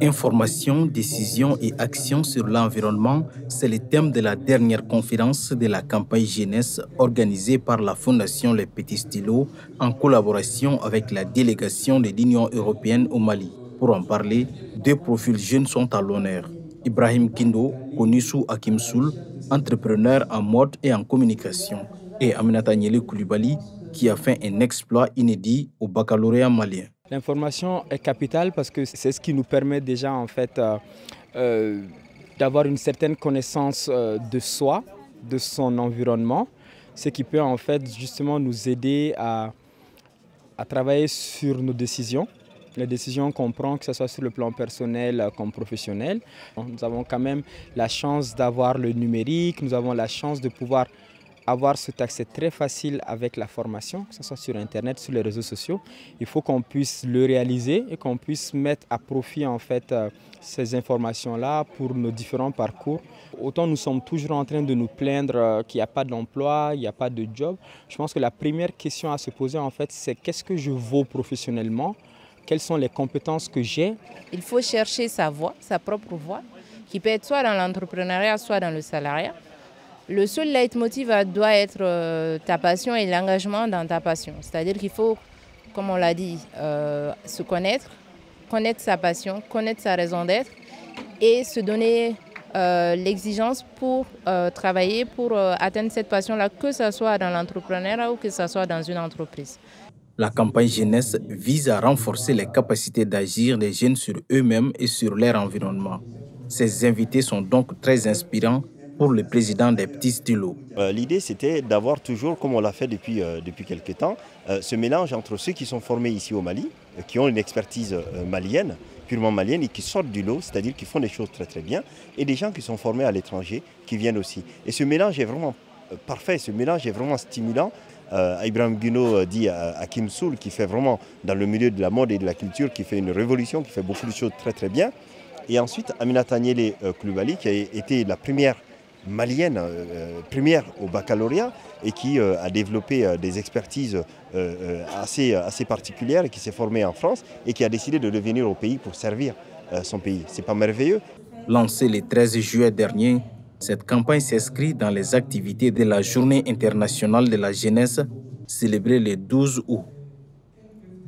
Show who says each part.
Speaker 1: Information, décision et action sur l'environnement, c'est le thème de la dernière conférence de la campagne jeunesse organisée par la Fondation Les Petits Stylos en collaboration avec la délégation de l'Union européenne au Mali. Pour en parler, deux profils jeunes sont à l'honneur. Ibrahim Kindo, connu sous Hakim Soul, entrepreneur en mode et en communication, et Aminata Niele Koulibaly, qui a fait un exploit inédit au baccalauréat malien.
Speaker 2: L'information est capitale parce que c'est ce qui nous permet déjà en fait d'avoir une certaine connaissance de soi, de son environnement, ce qui peut en fait justement nous aider à travailler sur nos décisions. Les décisions qu'on prend, que ce soit sur le plan personnel comme professionnel. Nous avons quand même la chance d'avoir le numérique, nous avons la chance de pouvoir avoir cet accès très facile avec la formation, que ce soit sur Internet, sur les réseaux sociaux. Il faut qu'on puisse le réaliser et qu'on puisse mettre à profit en fait ces informations-là pour nos différents parcours. Autant nous sommes toujours en train de nous plaindre qu'il n'y a pas d'emploi, il n'y a pas de job. Je pense que la première question à se poser en fait, c'est qu'est-ce que je vaux professionnellement? Quelles sont les compétences que j'ai?
Speaker 3: Il faut chercher sa voie, sa propre voie, qui peut être soit dans l'entrepreneuriat, soit dans le salariat. Le seul leitmotiv doit être ta passion et l'engagement dans ta passion. C'est-à-dire qu'il faut, comme on l'a dit, se connaître, connaître sa passion, connaître sa raison d'être et se donner l'exigence pour travailler, pour atteindre cette passion-là, que ce soit dans l'entrepreneuriat ou que ce soit dans une entreprise.
Speaker 1: La campagne jeunesse vise à renforcer les capacités d'agir des jeunes sur eux-mêmes et sur leur environnement. Ces invités sont donc très inspirants pour le président des Petits Stylos.
Speaker 4: L'idée, c'était d'avoir toujours, comme on l'a fait depuis quelques temps, ce mélange entre ceux qui sont formés ici au Mali, qui ont une expertise malienne, purement malienne, et qui sortent du lot, c'est-à-dire qui font des choses très très bien, et des gens qui sont formés à l'étranger, qui viennent aussi. Et ce mélange est vraiment parfait, ce mélange est vraiment stimulant. Ibrahim Guino dit à Hakim Soul, qui fait vraiment dans le milieu de la mode et de la culture, qui fait une révolution, qui fait beaucoup de choses très très bien. Et ensuite, Aminata Niele Koulibaly, qui a été la première malienne, première au baccalauréat, et qui a développé des expertises assez particulières, et qui s'est formée en France, et qui a décidé de revenir au pays pour servir son pays. C'est pas merveilleux?
Speaker 1: Lancée le 13 juillet dernier, cette campagne s'inscrit dans les activités de la Journée internationale de la jeunesse, célébrée le 12 août.